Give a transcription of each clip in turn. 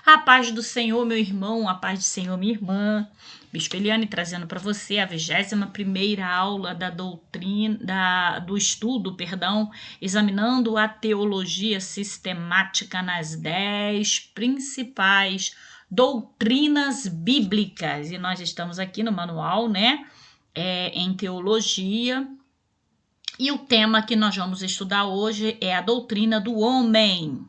A paz do Senhor, meu irmão, a paz do Senhor, minha irmã. Bispo Eliane trazendo para você a 21ª aula da doutrina, do estudo, examinando a teologia sistemática nas 10 principais doutrinas bíblicas. E nós estamos aqui no manual, em teologia. E o tema que nós vamos estudar hoje é a doutrina do homem.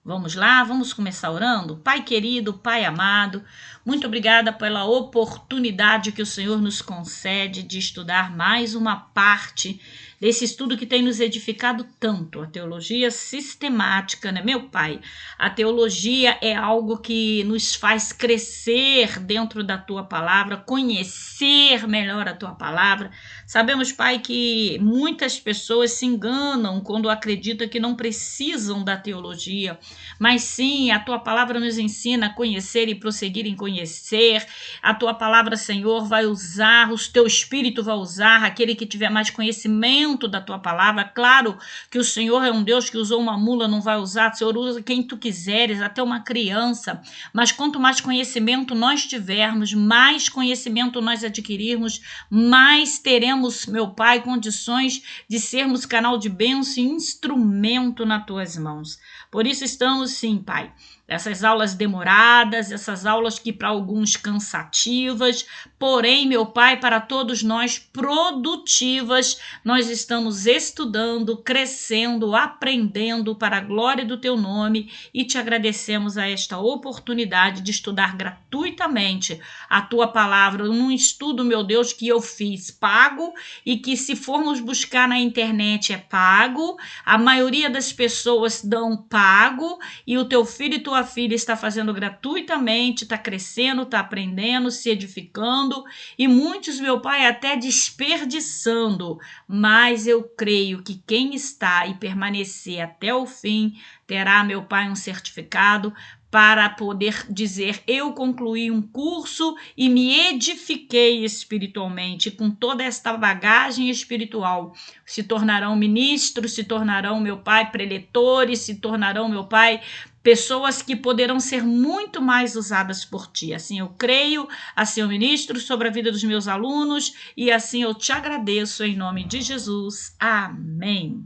Vamos lá, vamos começar orando? Pai querido, Pai amado, muito obrigada pela oportunidade que o Senhor nos concede de estudar mais uma parte desse estudo que tem nos edificado tanto, a teologia sistemática, né, meu Pai? A teologia é algo que nos faz crescer dentro da Tua Palavra, conhecer melhor a Tua Palavra. Sabemos, Pai, que muitas pessoas se enganam quando acreditam que não precisam da teologia, mas sim, a Tua Palavra nos ensina a conhecer e prosseguir em conhecer. A Tua Palavra, Senhor, vai usar, o Teu Espírito vai usar, aquele que tiver mais conhecimento da Tua Palavra. Claro que o Senhor é um Deus que usou uma mula, não vai usar, o Senhor usa quem Tu quiseres, até uma criança, mas quanto mais conhecimento nós tivermos, mais conhecimento nós adquirirmos, mais teremos, meu Pai, condições de sermos canal de bênção e instrumento nas Tuas mãos. Por isso estamos, sim, Pai, essas aulas demoradas, essas aulas que para alguns cansativas, porém, meu Pai, para todos nós produtivas, nós estamos estudando, crescendo, aprendendo para a glória do Teu nome e te agradecemos a esta oportunidade de estudar gratuitamente a Tua Palavra num estudo, meu Deus, que eu fiz pago e que se formos buscar na internet é pago, a maioria das pessoas dão pago e o Teu filho e Tua filha está fazendo gratuitamente, está crescendo, está aprendendo, se edificando e muitos, meu Pai, até desperdiçando, mas eu creio que quem está e permanecer até o fim terá, meu Pai, um certificado para poder dizer, eu concluí um curso e me edifiquei espiritualmente, com toda esta bagagem espiritual, se tornarão ministros, se tornarão, meu Pai, preletores, se tornarão, meu Pai, pessoas que poderão ser muito mais usadas por Ti. Assim eu creio, assim eu ministro sobre a vida dos meus alunos e assim eu te agradeço em nome de Jesus. Amém.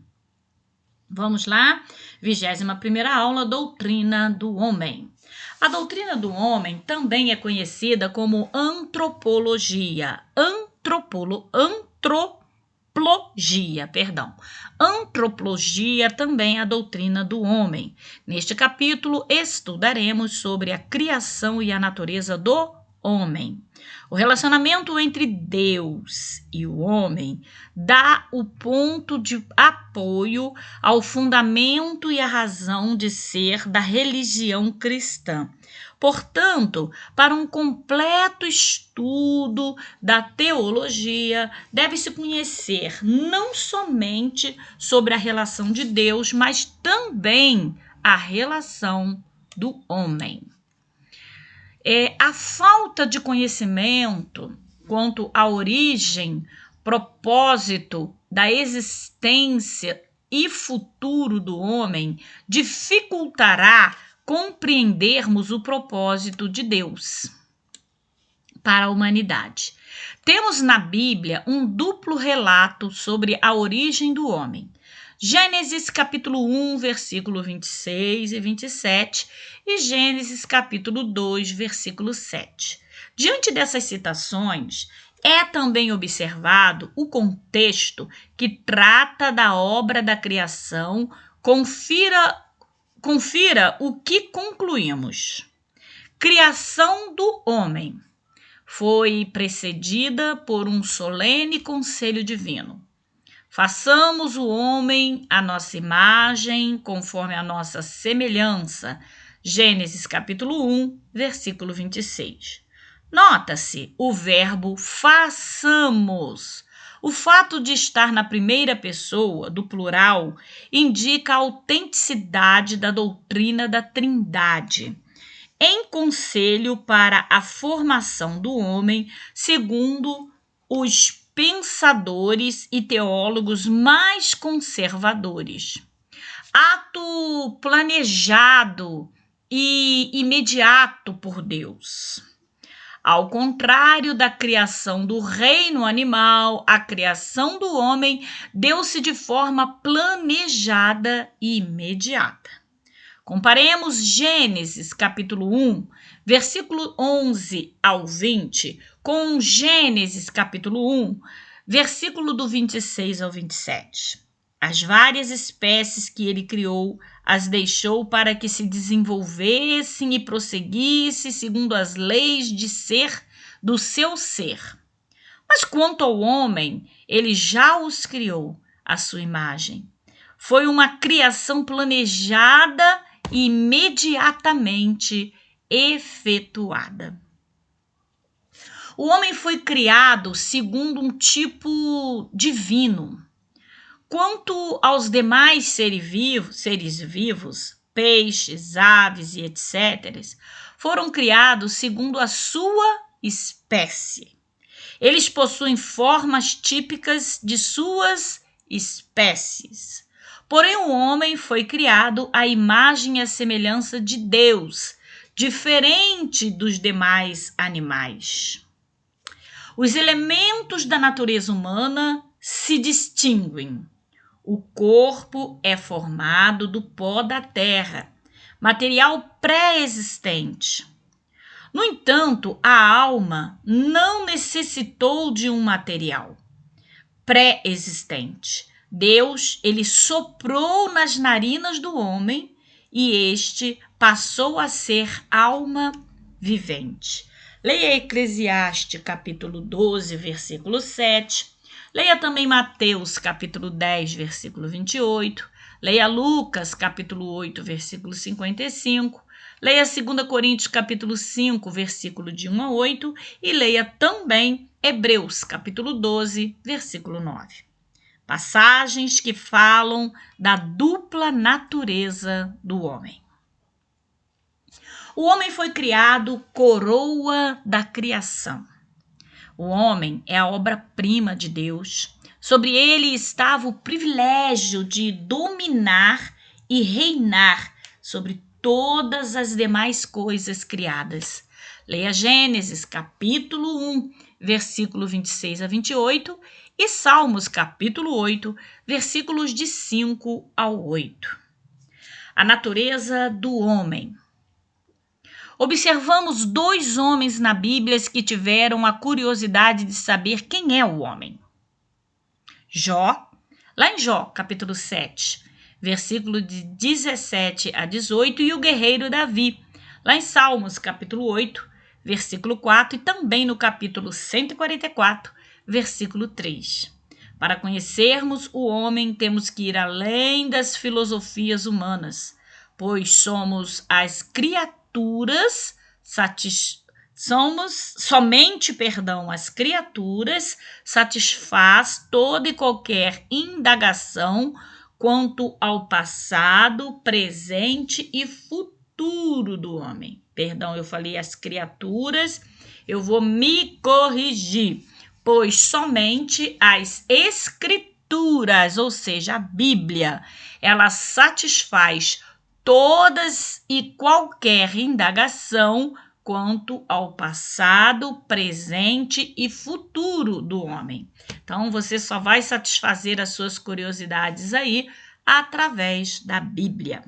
Vamos lá, 21ª aula, doutrina do homem. A doutrina do homem também é conhecida como antropologia. Antropologia também é a doutrina do homem. Neste capítulo, estudaremos sobre a criação e a natureza do homem. O relacionamento entre Deus e o homem dá o ponto de apoio ao fundamento e à razão de ser da religião cristã. Portanto, para um completo estudo da teologia, deve-se conhecer não somente sobre a relação de Deus, mas também a relação do homem. A falta de conhecimento quanto à origem, propósito da existência e futuro do homem dificultará compreendermos o propósito de Deus para a humanidade. Temos na Bíblia um duplo relato sobre a origem do homem. Gênesis capítulo 1, versículo 26 e 27 e Gênesis capítulo 2, versículo 7. Diante dessas citações, é também observado o contexto que trata da obra da criação. Confira o que concluímos. Criação do homem foi precedida por um solene conselho divino. Façamos o homem à nossa imagem, conforme a nossa semelhança. Gênesis capítulo 1, versículo 26. Nota-se o verbo façamos. O fato de estar na primeira pessoa, do plural, indica a autenticidade da doutrina da Trindade, em conselho para a formação do homem, segundo os pensadores e teólogos mais conservadores. Ato planejado e imediato por Deus. Ao contrário da criação do reino animal, a criação do homem deu-se de forma planejada e imediata. Comparemos Gênesis capítulo 1, versículo 11 ao 20, com Gênesis capítulo 1, versículo do 26 ao 27. As várias espécies que ele criou, as deixou para que se desenvolvessem e prosseguissem segundo as leis de ser do seu ser. Mas quanto ao homem, ele já os criou à sua imagem. Foi uma criação planejada e imediatamente efetuada. O homem foi criado segundo um tipo divino. Quanto aos demais seres vivos, peixes, aves e etc., foram criados segundo a sua espécie. Eles possuem formas típicas de suas espécies. Porém, o homem foi criado à imagem e à semelhança de Deus, diferente dos demais animais. Os elementos da natureza humana se distinguem. O corpo é formado do pó da terra, material pré-existente. No entanto, a alma não necessitou de um material pré-existente. Deus, ele soprou nas narinas do homem e este passou a ser alma vivente. Leia Eclesiastes, capítulo 12, versículo 7. Leia também Mateus, capítulo 10, versículo 28. Leia Lucas, capítulo 8, versículo 55. Leia 2 Coríntios, capítulo 5, versículo de 1 a 8. E leia também Hebreus, capítulo 12, versículo 9. Passagens que falam da dupla natureza do homem. O homem foi criado coroa da criação. O homem é a obra-prima de Deus. Sobre ele estava o privilégio de dominar e reinar sobre todas as demais coisas criadas. Leia Gênesis, capítulo 1, versículo 26 a 28 e Salmos, capítulo 8, versículos de 5 ao 8. A natureza do homem. Observamos dois homens na Bíblia que tiveram a curiosidade de saber quem é o homem. Jó, lá em Jó, capítulo 7, versículo de 17 a 18, e o guerreiro Davi, lá em Salmos, capítulo 8, versículo 4, e também no capítulo 144, versículo 3. Para conhecermos o homem, temos que ir além das filosofias humanas, pois somos as criaturas as criaturas satisfaz toda e qualquer indagação quanto ao passado, presente e futuro do homem. Perdão, eu falei as criaturas, eu vou me corrigir, pois somente as escrituras, ou seja, a Bíblia, ela satisfaz todas e qualquer indagação quanto ao passado, presente e futuro do homem. Então, você só vai satisfazer as suas curiosidades aí através da Bíblia.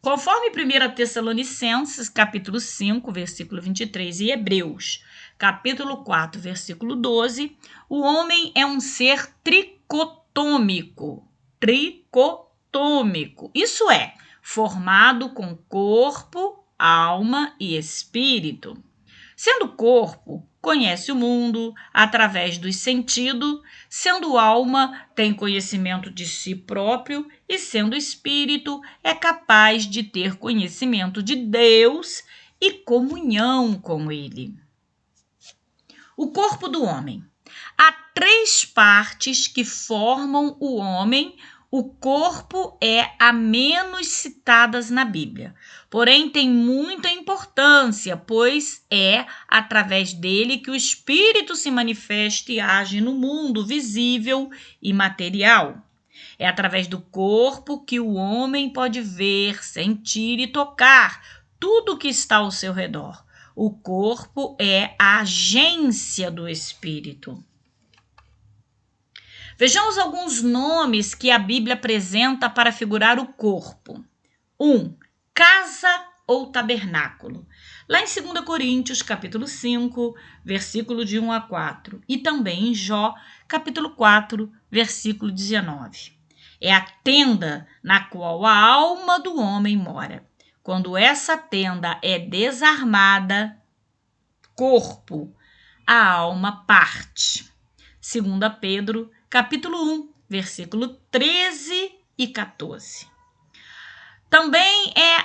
Conforme 1 Tessalonicenses, capítulo 5, versículo 23, e Hebreus, capítulo 4, versículo 12, o homem é um ser tricotômico. Isso é, formado com corpo, alma e espírito. Sendo corpo, conhece o mundo através dos sentidos, sendo alma, tem conhecimento de si próprio e sendo espírito, é capaz de ter conhecimento de Deus e comunhão com ele. O corpo do homem. Há 3 partes que formam o homem. O corpo é a menos citadas na Bíblia, porém tem muita importância, pois é através dele que o espírito se manifesta e age no mundo visível e material. É através do corpo que o homem pode ver, sentir e tocar tudo que está ao seu redor. O corpo é a agência do espírito. Vejamos alguns nomes que a Bíblia apresenta para figurar o corpo. 1. Casa ou tabernáculo. Lá em 2 Coríntios, capítulo 5, versículo de 1 a 4. E também em Jó, capítulo 4, versículo 19. É a tenda na qual a alma do homem mora. Quando essa tenda é desarmada, corpo, a alma parte. 2 Pedro, capítulo 1, versículo 13 e 14. Também é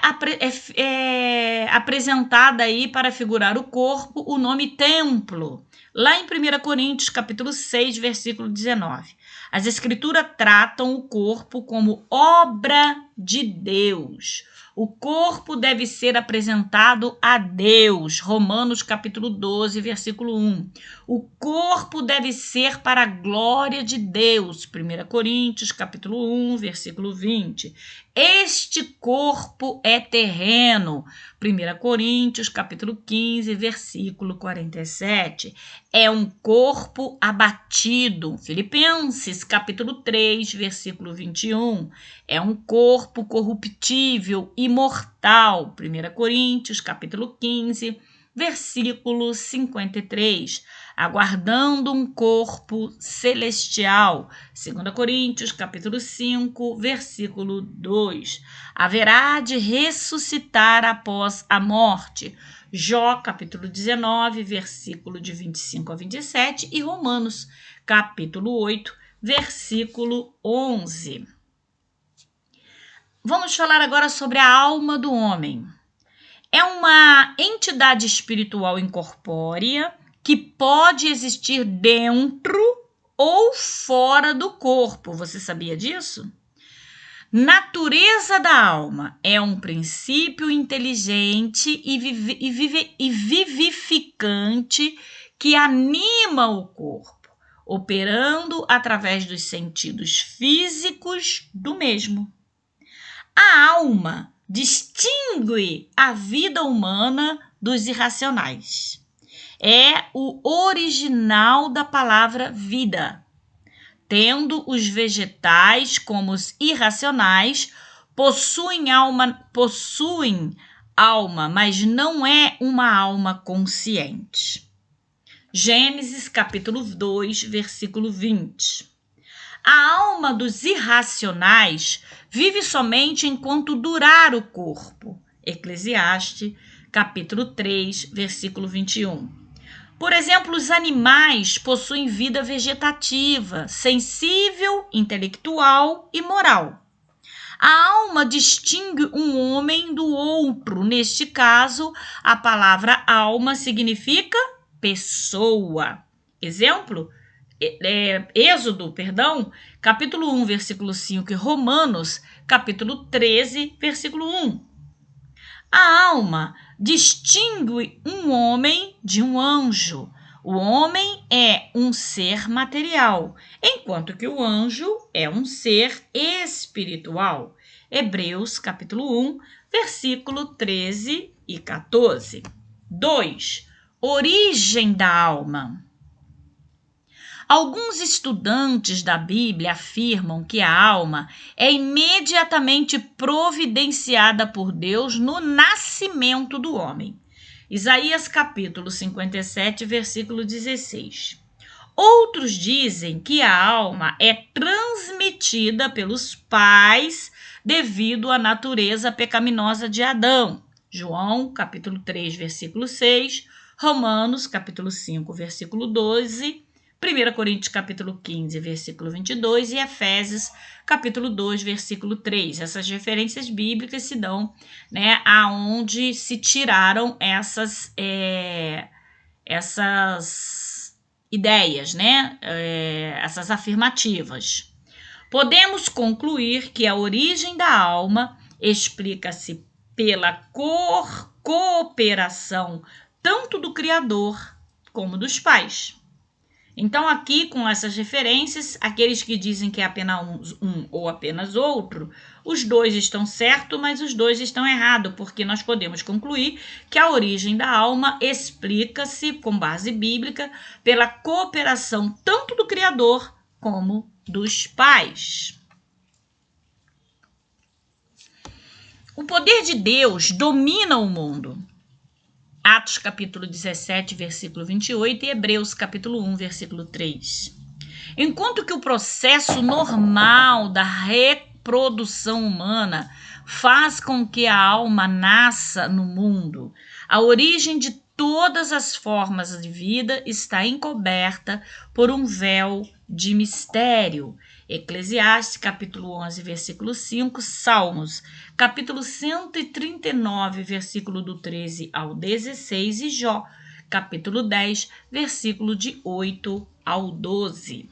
apresentada aí para figurar o corpo o nome templo, lá em 1 Coríntios, capítulo 6, versículo 19. As escrituras tratam o corpo como obra de Deus. O corpo deve ser apresentado a Deus. Romanos capítulo 12, versículo 1. O corpo deve ser para a glória de Deus. 1 Coríntios capítulo 1, versículo 20. Este corpo é terreno. 1 Coríntios capítulo 15, versículo 47. É um corpo abatido. Filipenses capítulo 3, versículo 21. É um corpo corruptível e mortal. 1 Coríntios capítulo 15, versículo 53. Aguardando um corpo celestial. 2 Coríntios, capítulo 5, versículo 2. Haverá de ressuscitar após a morte. Jó, capítulo 19, versículo de 25 a 27. E Romanos, capítulo 8, versículo 11. Vamos falar agora sobre a alma do homem. É uma entidade espiritual incorpórea que pode existir dentro ou fora do corpo. Você sabia disso? Natureza da alma é um princípio inteligente e vivificante que anima o corpo, operando através dos sentidos físicos do mesmo. A alma distingue a vida humana dos irracionais. É o original da palavra vida. Tendo os vegetais como os irracionais, possuem alma, mas não é uma alma consciente. Gênesis capítulo 2, versículo 20. A alma dos irracionais vive somente enquanto durar o corpo. Eclesiastes, capítulo 3, versículo 21. Por exemplo, os animais possuem vida vegetativa, sensível, intelectual e moral. A alma distingue um homem do outro. Neste caso, a palavra alma significa pessoa. Exemplo, Êxodo, capítulo 1, versículo 5 e Romanos, capítulo 13, versículo 1. A alma distingue um homem de um anjo. O homem é um ser material, enquanto que o anjo é um ser espiritual. Hebreus, capítulo 1, versículo 13 e 14. 2. Origem da alma. Alguns estudantes da Bíblia afirmam que a alma é imediatamente providenciada por Deus no nascimento do homem. Isaías capítulo 57, versículo 16. Outros dizem que a alma é transmitida pelos pais devido à natureza pecaminosa de Adão. João capítulo 3, versículo 6, Romanos capítulo 5, versículo 12, 1 Coríntios capítulo 15, versículo 22 e Efésios capítulo 2, versículo 3. Essas referências bíblicas se dão, aonde se tiraram essas ideias, essas afirmativas. Podemos concluir que a origem da alma explica-se pela cooperação tanto do Criador como dos pais. Então, aqui, com essas referências, aqueles que dizem que é apenas um ou apenas outro, os dois estão certos, mas os dois estão errados, porque nós podemos concluir que a origem da alma explica-se, com base bíblica, pela cooperação tanto do Criador como dos pais. O poder de Deus domina o mundo. Atos capítulo 17, versículo 28 e Hebreus capítulo 1, versículo 3. Enquanto que o processo normal da reprodução humana faz com que a alma nasça no mundo, a origem de todas as formas de vida está encoberta por um véu de mistério. Eclesiastes, capítulo 11, versículo 5, Salmos, capítulo 139, versículo do 13 ao 16 e Jó, capítulo 10, versículo de 8 ao 12.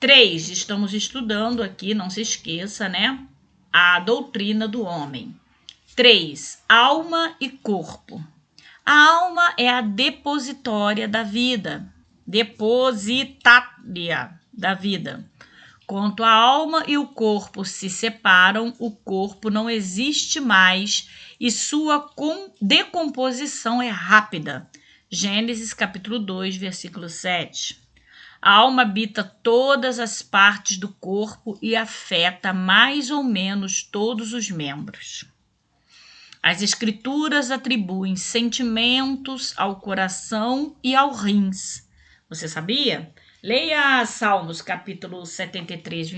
3, estamos estudando aqui, não se esqueça, né? A doutrina do homem. 3, alma e corpo. A alma é a depositória da vida, depositária da vida. Quanto a alma e o corpo se separam, o corpo não existe mais e sua decomposição é rápida. Gênesis capítulo 2, versículo 7. A alma habita todas as partes do corpo e afeta mais ou menos todos os membros. As escrituras atribuem sentimentos ao coração e ao rins. Você sabia? Leia Salmos, capítulo 73,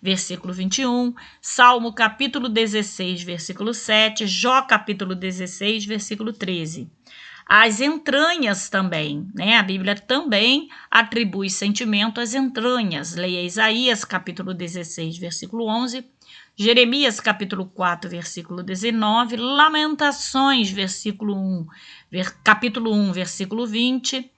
versículo 21, Salmo, capítulo 16, versículo 7, Jó, capítulo 16, versículo 13. As entranhas também, né? A Bíblia também atribui sentimento às entranhas. Leia Isaías, capítulo 16, versículo 11, Jeremias, capítulo 4, versículo 19, Lamentações, capítulo 1, versículo 20,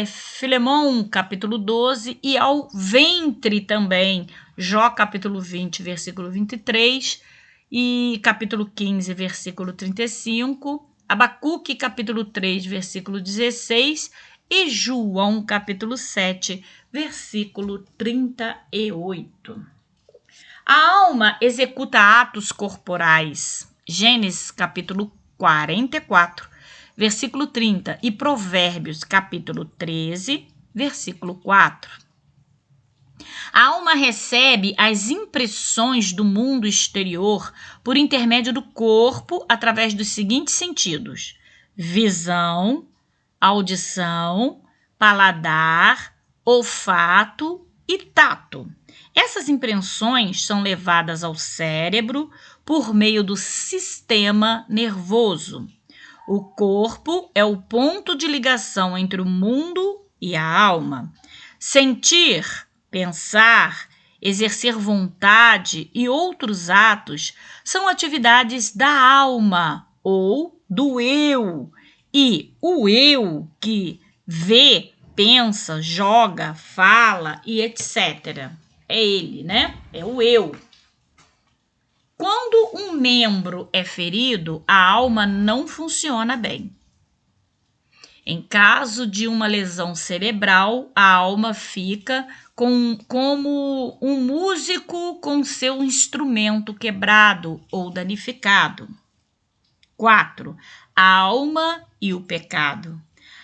Filemão, capítulo 12, e ao ventre também, Jó, capítulo 20, versículo 23, e capítulo 15, versículo 35, Abacuque, capítulo 3, versículo 16, e João, capítulo 7, versículo 38. A alma executa atos corporais. Gênesis, capítulo 44, versículo 30, e Provérbios, capítulo 13, versículo 4. A alma recebe as impressões do mundo exterior por intermédio do corpo através dos seguintes sentidos: visão, audição, paladar, olfato e tato. Essas impressões são levadas ao cérebro por meio do sistema nervoso. O corpo é o ponto de ligação entre o mundo e a alma. Sentir, pensar, exercer vontade e outros atos são atividades da alma ou do eu. E o eu que vê, pensa, joga, fala e etc. É ele, né? É o eu. Quando um membro é ferido, a alma não funciona bem. Em caso de uma lesão cerebral, a alma fica como um músico com seu instrumento quebrado ou danificado. 4. A alma e o pecado.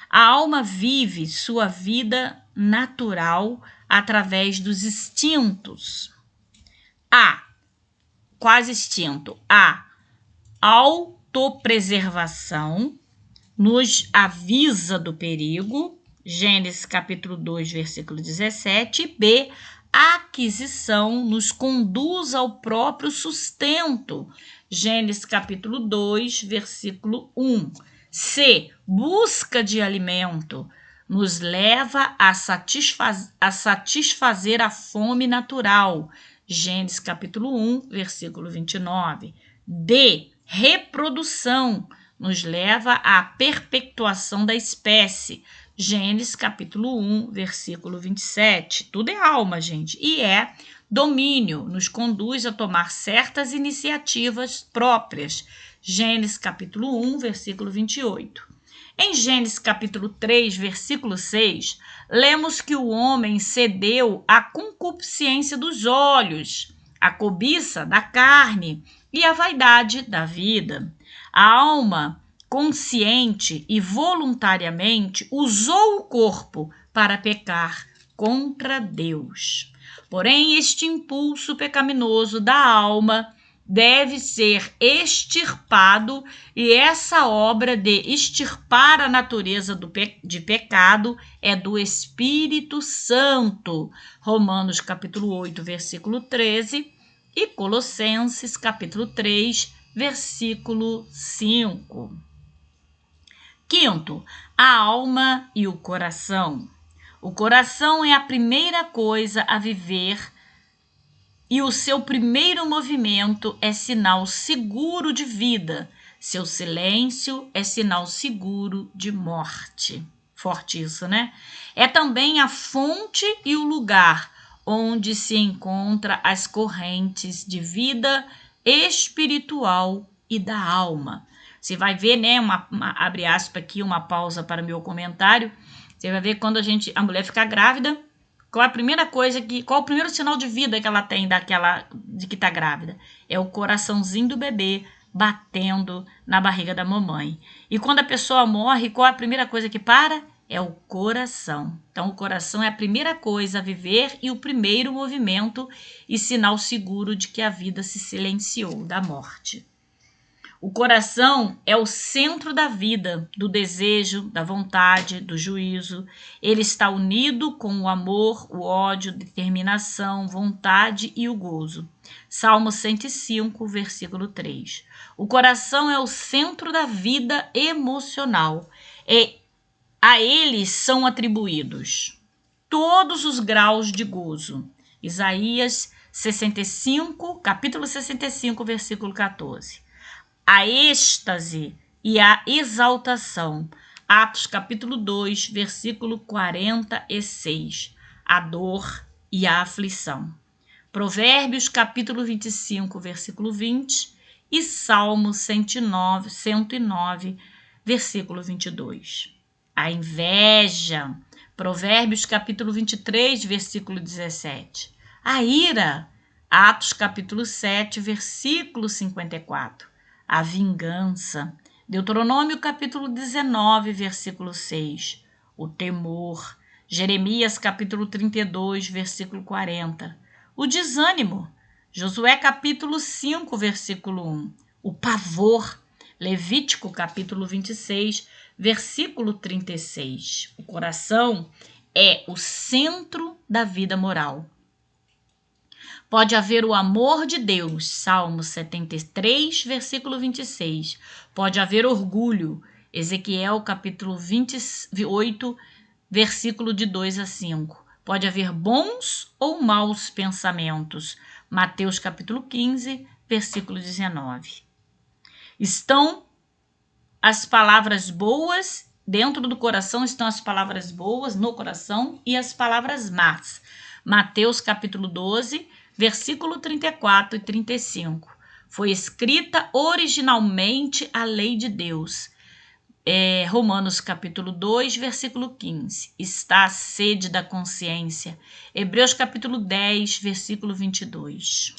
A alma vive sua vida natural através dos instintos. Quase instinto. A autopreservação nos avisa do perigo. Gênesis capítulo 2, versículo 17. B. A aquisição nos conduz ao próprio sustento. Gênesis capítulo 2, versículo 1. C. Busca de alimento nos leva a satisfazer a fome natural. Gênesis capítulo 1, versículo 29. D. Reprodução nos leva à perpetuação da espécie. Gênesis capítulo 1, versículo 27. Tudo é alma, gente. E domínio nos conduz a tomar certas iniciativas próprias. Gênesis capítulo 1, versículo 28. Em Gênesis capítulo 3, versículo 6, lemos que o homem cedeu à concupiscência dos olhos, à cobiça da carne e à vaidade da vida. A alma, consciente e voluntariamente, usou o corpo para pecar contra Deus. Porém, este impulso pecaminoso da alma deve ser extirpado, e essa obra de extirpar a natureza de pecado é do Espírito Santo. Romanos capítulo 8, versículo 13 e Colossenses capítulo 3, versículo 5. Quinto, a alma e o coração. O coração é a primeira coisa a viver e o seu primeiro movimento é sinal seguro de vida. Seu silêncio é sinal seguro de morte. Forte isso, né? É também a fonte e o lugar onde se encontram as correntes de vida espiritual e da alma. Você vai ver, né? Abre aspas aqui, uma pausa para o meu comentário. Você vai ver quando a mulher fica grávida. Qual a primeira coisa qual o primeiro sinal de vida que ela tem de que está grávida? É o coraçãozinho do bebê batendo na barriga da mamãe. E quando a pessoa morre, qual a primeira coisa que para? É o coração. Então, o coração é a primeira coisa a viver e o primeiro movimento e sinal seguro de que a vida se silenciou da morte. O coração é o centro da vida, do desejo, da vontade, do juízo. Ele está unido com o amor, o ódio, determinação, vontade e o gozo. Salmo 105, versículo 3. O coração é o centro da vida emocional. A ele são atribuídos todos os graus de gozo. Isaías 65, capítulo 65, versículo 14. A êxtase e a exaltação. Atos capítulo 2, versículo 46. A dor e a aflição. Provérbios capítulo 25, versículo 20. E Salmo 109, versículo 22. A inveja. Provérbios capítulo 23, versículo 17. A ira. Atos capítulo 7, versículo 54. A vingança. Deuteronômio capítulo 19, versículo 6. O temor. Jeremias capítulo 32, versículo 40. O desânimo. Josué capítulo 5, versículo 1. O pavor. Levítico capítulo 26, versículo 36. O coração é o centro da vida moral. Pode haver o amor de Deus, Salmo 73, versículo 26. Pode haver orgulho, Ezequiel capítulo 28, versículo de 2 a 5. Pode haver bons ou maus pensamentos, Mateus capítulo 15, versículo 19. Estão as palavras boas, dentro do coração estão as palavras boas no coração e as palavras más. Mateus capítulo 12, versículo 34 e 35. Foi escrita originalmente a lei de Deus. Romanos capítulo 2, versículo 15. Está a sede da consciência. Hebreus capítulo 10, versículo 22.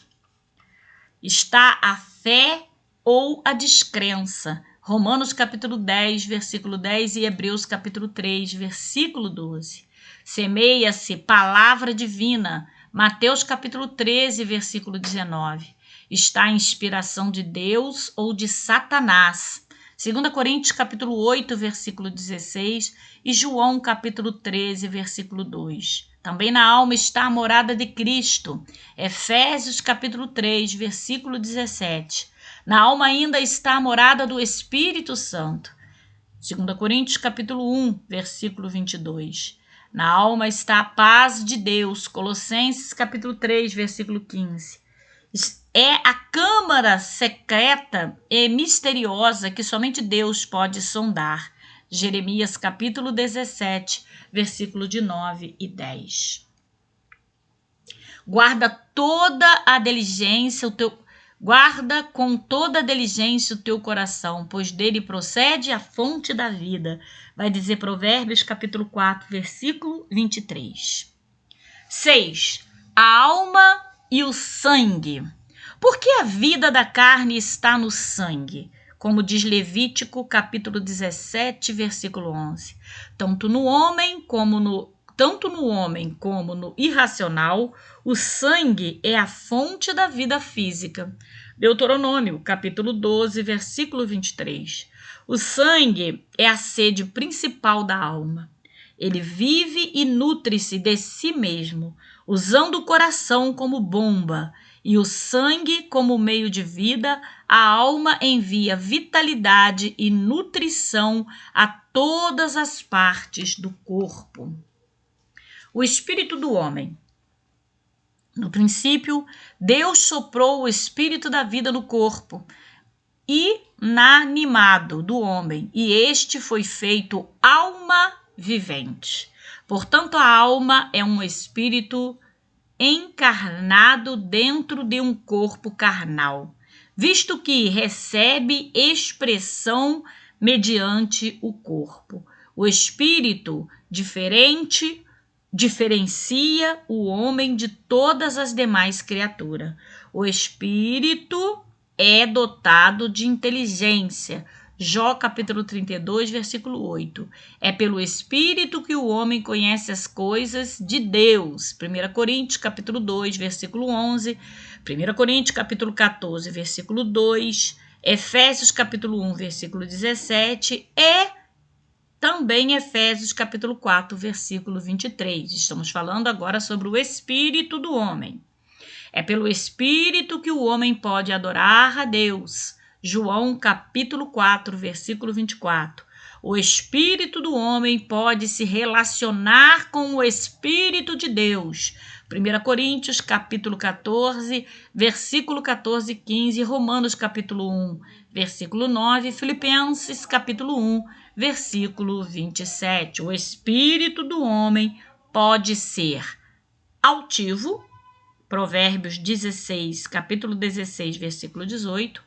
Está a fé ou a descrença. Romanos capítulo 10, versículo 10 e Hebreus capítulo 3, versículo 12. Semeia-se palavra divina. Mateus capítulo 13, versículo 19. Está a inspiração de Deus ou de Satanás. 2 Coríntios capítulo 8, versículo 16 e João capítulo 13, versículo 2. Também na alma está a morada de Cristo. Efésios capítulo 3, versículo 17. Na alma ainda está a morada do Espírito Santo. 2 Coríntios capítulo 1, versículo 22. Na alma está a paz de Deus. Colossenses capítulo 3, versículo 15. É a câmara secreta e misteriosa que somente Deus pode sondar. Jeremias capítulo 17, versículo de 9 e 10. Guarda toda a diligência Guarda com toda a diligência o teu coração, pois dele procede a fonte da vida. Vai dizer Provérbios capítulo 4, versículo 23. 6. A alma e o sangue. Por que a vida da carne está no sangue? Como diz Levítico capítulo 17, versículo 11. Tanto no homem como no irracional, o sangue é a fonte da vida física. Deuteronômio, capítulo 12, versículo 23. O sangue é a sede principal da alma. Ele vive e nutre-se de si mesmo, usando o coração como bomba e o sangue como meio de vida. A alma envia vitalidade e nutrição a todas as partes do corpo. O espírito do homem. No princípio, Deus soprou o espírito da vida no corpo inanimado do homem, e este foi feito alma vivente. Portanto, a alma é um espírito encarnado dentro de um corpo carnal, visto que recebe expressão mediante o corpo. O espírito diferencia o homem de todas as demais criaturas. O espírito é dotado de inteligência. Jó capítulo 32, versículo 8. É pelo espírito que o homem conhece as coisas de Deus. 1 Coríntios capítulo 2, versículo 11. 1 Coríntios capítulo 14, versículo 2. Efésios capítulo 1, versículo 17 e também Efésios capítulo 4, versículo 23. Estamos falando agora sobre o espírito do homem. É pelo espírito que o homem pode adorar a Deus. João capítulo 4, versículo 24. O espírito do homem pode se relacionar com o espírito de Deus. 1 Coríntios capítulo 14, versículo 14 e 15. Romanos capítulo 1, versículo 9. Filipenses capítulo 1, versículo 27. O espírito do homem pode ser altivo. Provérbios 16, capítulo 16, versículo 18.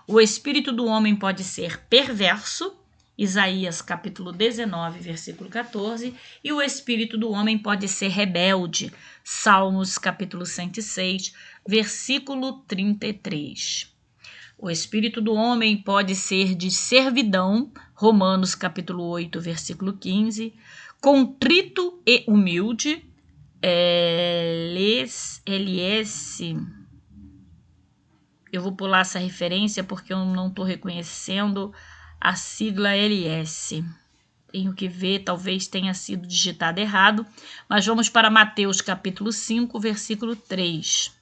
O espírito do homem pode ser perverso. Isaías capítulo 19, versículo 14. E o espírito do homem pode ser rebelde. Salmos capítulo 106, versículo 33. O espírito do homem pode ser de servidão. Romanos capítulo 8, versículo 15. Contrito e humilde. LS. Eu vou pular essa referência porque eu não estou reconhecendo a sigla LS. Tenho que ver, talvez tenha sido digitado errado. Mas vamos para Mateus capítulo 5, versículo 3.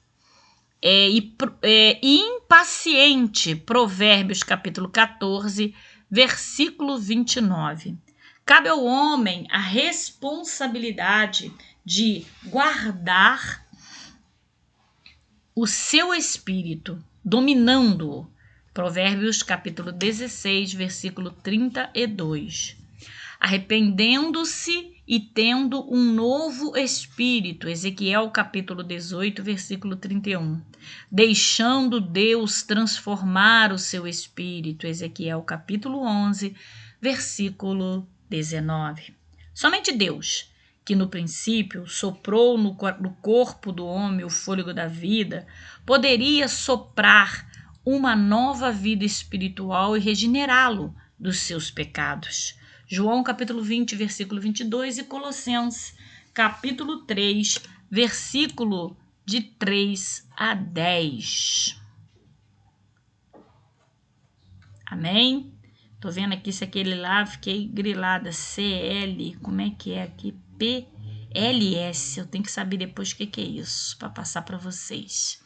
Impaciente. Provérbios capítulo 14, versículo 29. Cabe ao homem a responsabilidade de guardar o seu espírito, dominando-o. Provérbios capítulo 16, versículo 32. Arrependendo-se e tendo um novo espírito. Ezequiel capítulo 18, versículo 31. Deixando Deus transformar o seu espírito. Ezequiel capítulo 11, versículo 19. Somente Deus, que no princípio soprou no corpo do homem o fôlego da vida, poderia soprar uma nova vida espiritual e regenerá-lo dos seus pecados. João capítulo 20, versículo 22 e Colossenses capítulo 3, versículo de 3 a 10. Amém? Tô vendo aqui se aquele lá, fiquei grilada. CL, como é que é aqui? PLS, eu tenho que saber depois o que é isso, para passar para vocês.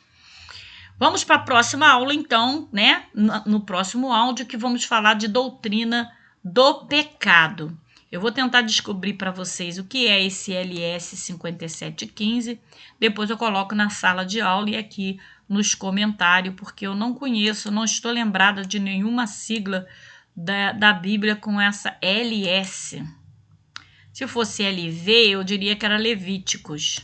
Vamos para a próxima aula, então, né? No próximo áudio, que vamos falar de doutrina do pecado. Eu vou tentar descobrir para vocês o que é esse LS 5715. Depois eu coloco na sala de aula e aqui nos comentários, porque eu não conheço, não estou lembrada de nenhuma sigla da Bíblia com essa LS. Se fosse LV, eu diria que era Levíticos.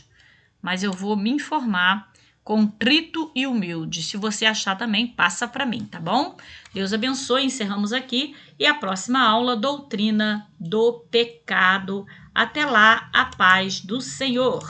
Mas eu vou me informar contrito e humilde. Se você achar também, passa para mim, tá bom? Deus abençoe, encerramos aqui e a próxima aula, doutrina do pecado. Até lá, a paz do Senhor.